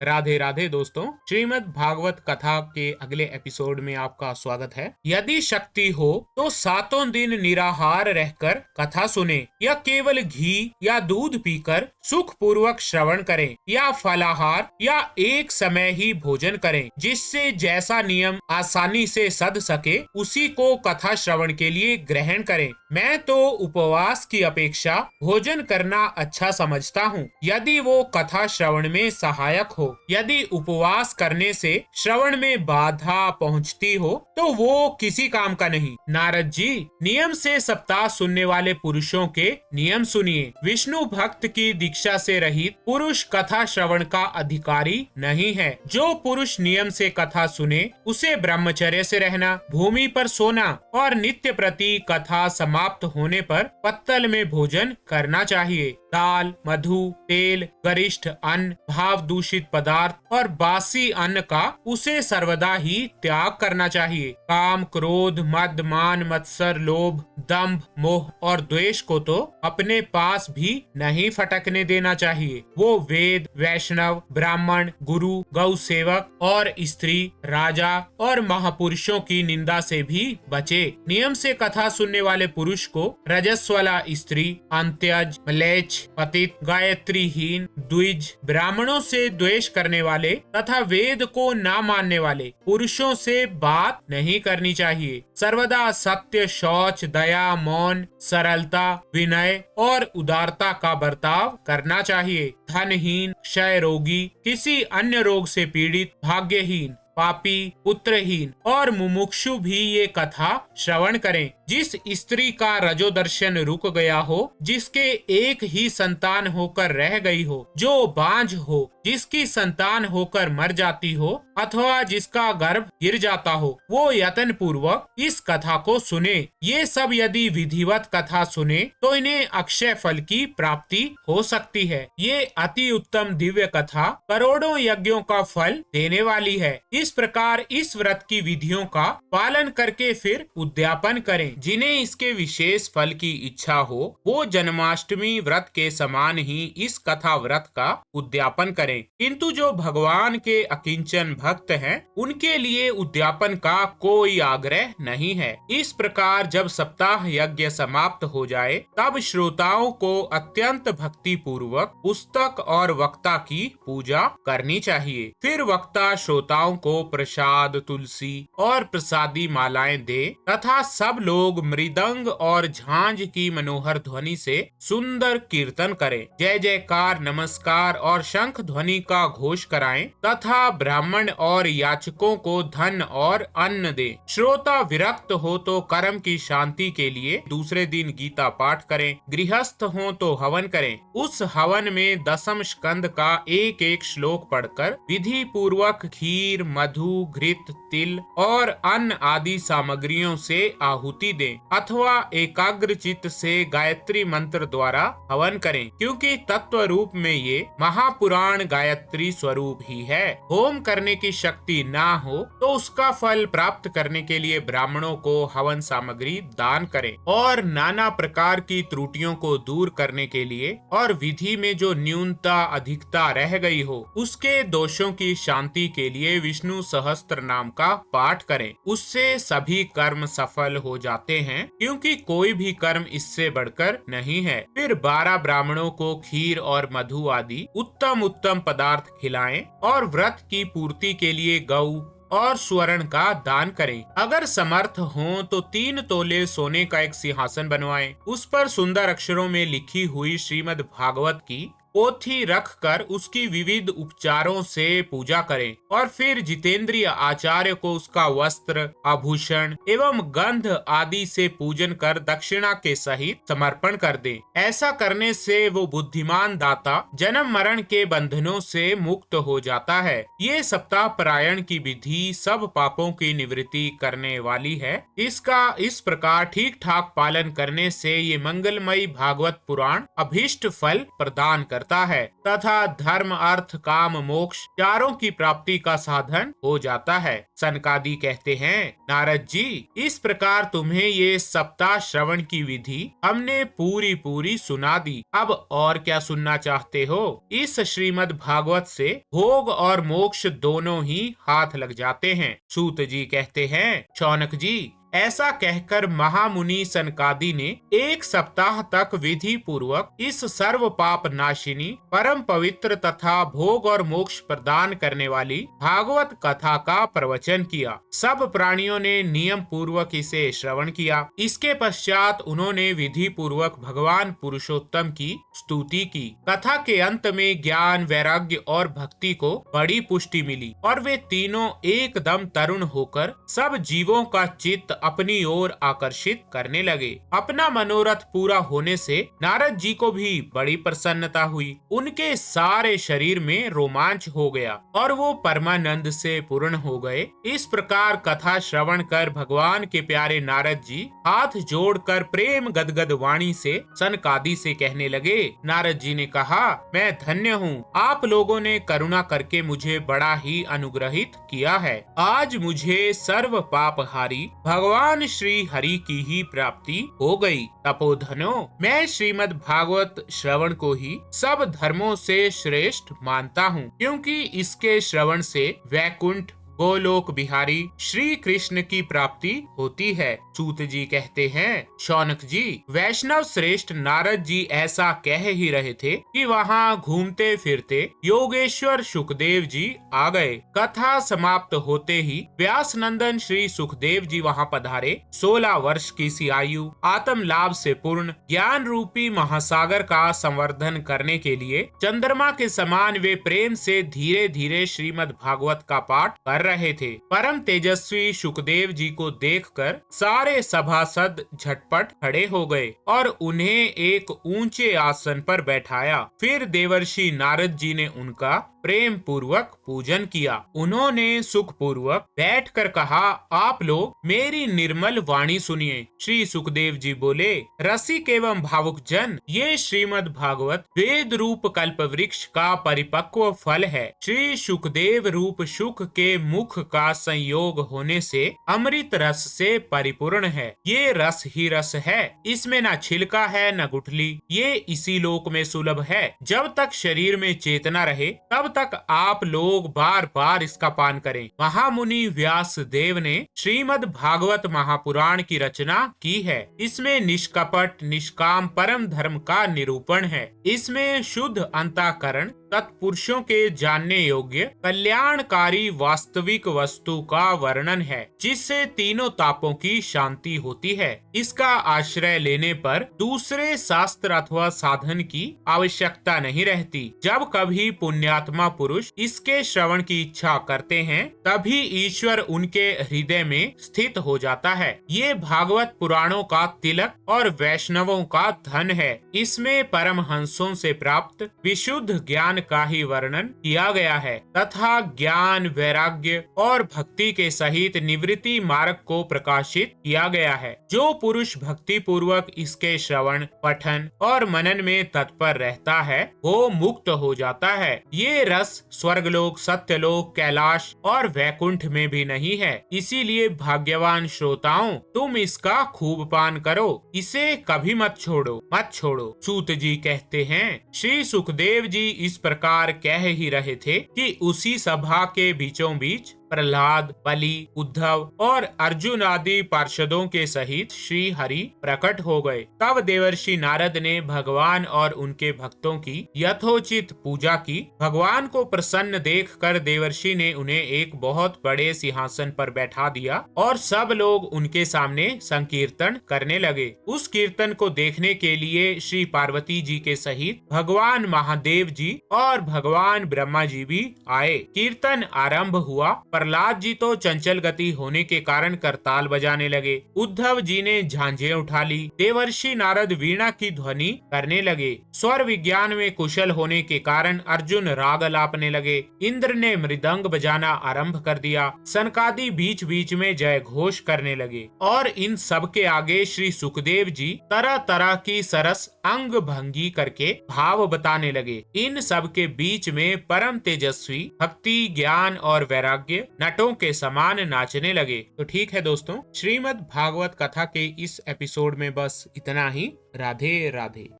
राधे राधे दोस्तों, श्रीमद् भागवत कथा के अगले एपिसोड में आपका स्वागत है। यदि शक्ति हो तो सातों दिन निराहार रहकर कथा सुने, या केवल घी या दूध पीकर सुख पूर्वक श्रवण करें, या फलाहार या एक समय ही भोजन करें, जिससे जैसा नियम आसानी से सध सके उसी को कथा श्रवण के लिए ग्रहण करें। मैं तो उपवास की अपेक्षा भोजन करना अच्छा समझता हूँ, यदि वो कथा श्रवण में सहायक हो। यदि उपवास करने से श्रवण में बाधा पहुँचती हो तो वो किसी काम का नहीं। नारद जी, नियम से सप्ताह सुनने वाले पुरुषों के नियम सुनिए। विष्णु भक्त की दीक्षा से रहित पुरुष कथा श्रवण का अधिकारी नहीं है। जो पुरुष नियम से कथा सुने उसे ब्रह्मचर्य से रहना, भूमि पर सोना और नित्य प्रति कथा समाप्त होने पर पत्तल में भोजन करना चाहिए। दाल, मधु, तेल, गरिष्ठ अन्न, भाव दूषित पदार्थ और बासी अन्न का उसे सर्वदा ही त्याग करना चाहिए। काम, क्रोध, मद, मान, मत्सर, लोभ, दंभ, मोह और द्वेष को तो अपने पास भी नहीं फटकने देना चाहिए। वो वेद, वैष्णव, ब्राह्मण, गुरु, गौ सेवक और स्त्री, राजा और महापुरुषों की निंदा से भी बचे। नियम से कथा सुनने वाले पुरुष को रजस्वला स्त्री, अंत्यज, म्लेच्छ, पतित, गायत्रीहीन, द्विज, ब्राह्मणों से द्वेष करने वाले तथा वेद को न मानने वाले पुरुषों से बात नहीं करनी चाहिए। सर्वदा सत्य, शौच, दया, मौन, सरलता, विनय और उदारता का बर्ताव करना चाहिए। धनहीन, क्षय रोगी, किसी अन्य रोग से पीड़ित, भाग्यहीन, पापी, पुत्रहीन और मुमुक्षु भी ये कथा श्रवण करें। जिस स्त्री का रजोदर्शन रुक गया हो, जिसके एक ही संतान होकर रह गई हो, जो बांझ हो, जिसकी संतान होकर मर जाती हो अथवा जिसका गर्भ गिर जाता हो, वो यत्न पूर्वक इस कथा को सुने। ये सब यदि विधिवत कथा सुने तो इन्हें अक्षय फल की प्राप्ति हो सकती है। ये अति उत्तम दिव्य कथा करोड़ों यज्ञों का फल देने वाली है। इस प्रकार इस व्रत की विधियों का पालन करके फिर उद्यापन करें। जिन्हें इसके विशेष फल की इच्छा हो वो जन्माष्टमी व्रत के समान ही इस कथा व्रत का उद्यापन करें। किंतु जो भगवान के अकिंचन भक्त हैं, उनके लिए उद्यापन का कोई आग्रह नहीं है। इस प्रकार जब सप्ताह यज्ञ समाप्त हो जाए तब श्रोताओं को अत्यंत भक्ति पूर्वक पुस्तक और वक्ता की पूजा करनी चाहिए। फिर वक्ता श्रोताओं को प्रसाद, तुलसी और प्रसादी मालाएं दे तथा सब लोग मृदंग और झांझ की मनोहर ध्वनि से सुंदर कीर्तन करें। जय जयकार, नमस्कार और शंख ध्वनि का घोष कराएं तथा ब्राह्मण और याचकों को धन और अन्न दें। श्रोता विरक्त हो तो कर्म की शांति के लिए दूसरे दिन गीता पाठ करें। गृहस्थ हो तो हवन करें। उस हवन में दसम स्कंद का एक एक श्लोक पढ़कर विधि पूर्वक खीर, मधु, घृत, तिल और अन्न आदि सामग्रियों से आहुति दें अथवा एकाग्र चित्त से गायत्री मंत्र द्वारा हवन करें, क्योंकि तत्व रूप में ये महापुराण गायत्री स्वरूप ही है। होम करने की शक्ति ना हो तो उसका फल प्राप्त करने के लिए ब्राह्मणों को हवन सामग्री दान करें और नाना प्रकार की त्रुटियों को दूर करने के लिए और विधि में जो न्यूनता अधिकता रह गई हो उसके दोषों की शांति के लिए विष्णु सहस्त्र नाम का पाठ करें। उससे सभी कर्म सफल हो जाते हैं, क्योंकि कोई भी कर्म इससे बढ़कर नहीं है। फिर 12 ब्राह्मणों को खीर और मधु आदि उत्तम उत्तम पदार्थ खिलाएं और व्रत की पूर्ति के लिए गौ और स्वर्ण का दान करें। अगर समर्थ हो तो 3 तोले सोने का एक सिंहासन बनवाएं। उस पर सुंदर अक्षरों में लिखी हुई श्रीमद् भागवत की पोथी रखकर उसकी विविध उपचारों से पूजा करें और फिर जितेंद्रिय आचार्य को उसका वस्त्र, आभूषण एवं गंध आदि से पूजन कर दक्षिणा के सहित समर्पण कर दें। ऐसा करने से वो बुद्धिमान दाता जन्म मरण के बंधनों से मुक्त हो जाता है। ये सप्ताह परायण की विधि सब पापों की निवृत्ति करने वाली है। इसका इस प्रकार ठीक ठाक पालन करने से ये मंगलमयी भागवत पुराण अभीष्ट फल प्रदान कर करता है तथा धर्म अर्थ काम मोक्ष चारों की प्राप्ति का साधन हो जाता है। सनकादि कहते हैं, नारद जी, इस प्रकार तुम्हें ये सप्ताह श्रवण की विधि हमने पूरी पूरी सुना दी। अब और क्या सुनना चाहते हो? इस श्रीमद् भागवत से भोग और मोक्ष दोनों ही हाथ लग जाते हैं। सूत जी कहते हैं, शौनक जी, ऐसा कहकर महामुनि सनकादि ने 1 सप्ताह तक विधि पूर्वक इस सर्व पाप नाशिनी परम पवित्र तथा भोग और मोक्ष प्रदान करने वाली भागवत कथा का प्रवचन किया। सब प्राणियों ने नियम पूर्वक इसे श्रवण किया। इसके पश्चात उन्होंने विधि पूर्वक भगवान पुरुषोत्तम की स्तुति की। कथा के अंत में ज्ञान, वैराग्य और भक्ति को बड़ी पुष्टि मिली और वे तीनों एकदम तरुण होकर सब जीवों का चित्त अपनी ओर आकर्षित करने लगे। अपना मनोरथ पूरा होने से नारद जी को भी बड़ी प्रसन्नता हुई। उनके सारे शरीर में रोमांच हो गया और वो परमानंद से पूर्ण हो गए। इस प्रकार कथा श्रवण कर भगवान के प्यारे नारद जी हाथ जोड़कर प्रेम गदगद वाणी से सनकादि से कहने लगे। नारद जी ने कहा, मैं धन्य हूँ, आप लोगों ने करुणा करके मुझे बड़ा ही अनुग्रहित किया है। आज मुझे सर्व पापहारी भगवान श्री हरि की ही प्राप्ति हो गई। तपोधनो, मैं श्रीमद् भागवत श्रवण को ही सब धर्मों से श्रेष्ठ मानता हूँ, क्योंकि इसके श्रवण से वैकुंठ, गोलोक बिहारी श्री कृष्ण की प्राप्ति होती है। सूत जी कहते हैं, शौनक जी, वैष्णव श्रेष्ठ नारद जी ऐसा कह ही रहे थे कि वहाँ घूमते फिरते योगेश्वर सुखदेव जी आ गए। कथा समाप्त होते ही व्यास नंदन श्री सुखदेव जी वहाँ पधारे। 16 वर्ष की सी आयु आत्म लाभ से पूर्ण ज्ञान रूपी महासागर का संवर्धन करने के लिए चंद्रमा के समान वे प्रेम से धीरे धीरे श्रीमद् भागवत का पाठ कर रहे थे। परम तेजस्वी सुखदेव जी को देखकर सारे सभासद झटपट खड़े हो गए और उन्हें एक ऊंचे आसन पर बैठाया। फिर देवर्षि नारद जी ने उनका प्रेम पूर्वक पूजन किया। उन्होंने सुख पूर्वक बैठकर कहा, आप लोग मेरी निर्मल वाणी सुनिए। श्री सुखदेव जी बोले, रसिक एवं भावुक जन, ये श्रीमद् भागवत वेद रूप कल्प वृक्ष का परिपक्व फल है। श्री सुखदेव रूप सुख के मुख का संयोग होने से अमृत रस से परिपूर्ण है। ये रस ही रस है, इसमें न छिलका है न गुठली। ये इसी लोक में सुलभ है। जब तक शरीर में चेतना रहे तब तक आप लोग बार बार इसका पान करें। महामुनि व्यास देव ने श्रीमद् भागवत महापुराण की रचना की है। इसमें निष्कपट निष्काम परम धर्म का निरूपण है। इसमें शुद्ध अंतःकरण तत्पुरुषों के जानने योग्य कल्याणकारी वास्तविक वस्तु का वर्णन है, जिससे तीनों तापों की शांति होती है। इसका आश्रय लेने पर दूसरे शास्त्र अथवा साधन की आवश्यकता नहीं रहती। जब कभी पुण्यात्मा पुरुष इसके श्रवण की इच्छा करते हैं, तभी ईश्वर उनके हृदय में स्थित हो जाता है। ये भागवत पुराणों का तिलक और वैष्णवों का धन है। इसमें परमहंसों से प्राप्त विशुद्ध ज्ञान का ही वर्णन किया गया है तथा ज्ञान, वैराग्य और भक्ति के सहित निवृत्ति मार्ग को प्रकाशित किया गया है। जो पुरुष भक्ति पूर्वक इसके श्रवण, पठन और मनन में तत्पर रहता है, वो मुक्त हो जाता है। ये रस स्वर्गलोक, सत्यलोक, कैलाश और वैकुंठ में भी नहीं है। इसीलिए भाग्यवान श्रोताओं, तुम इसका खूब पान करो, इसे कभी मत छोड़ो, मत छोड़ो। सूत जी कहते हैं, श्री सुखदेव जी इस प्रकार कह ही रहे थे कि उसी सभा के बीचों बीच प्रहलाद, बलि, उद्धव और अर्जुन आदि पार्षदों के सहित श्री हरि प्रकट हो गए। तब देवर्षि नारद ने भगवान और उनके भक्तों की यथोचित पूजा की। भगवान को प्रसन्न देखकर देवर्षि ने उन्हें एक बहुत बड़े सिंहासन पर बैठा दिया और सब लोग उनके सामने संकीर्तन करने लगे। उस कीर्तन को देखने के लिए श्री पार्वती जी के सहित भगवान महादेव जी और भगवान ब्रह्मा जी भी आए। कीर्तन आरंभ हुआ। प्रहलाद जी तो चंचल गति होने के कारण करताल बजाने लगे। उद्धव जी ने झांझें उठा ली। देवर्षि नारद वीणा की ध्वनि करने लगे। स्वर विज्ञान में कुशल होने के कारण अर्जुन राग अलापने लगे। इंद्र ने मृदंग बजाना आरंभ कर दिया। सनकादि बीच बीच में जय घोष करने लगे और इन सब के आगे श्री सुखदेव जी तरह तरह की सरस अंग भंगी करके भाव बताने लगे। इन सब के बीच में परम तेजस्वी भक्ति, ज्ञान और वैराग्य नटों के समान नाचने लगे। तो ठीक है दोस्तों, श्रीमद् भागवत कथा के इस एपिसोड में बस इतना ही। राधे राधे।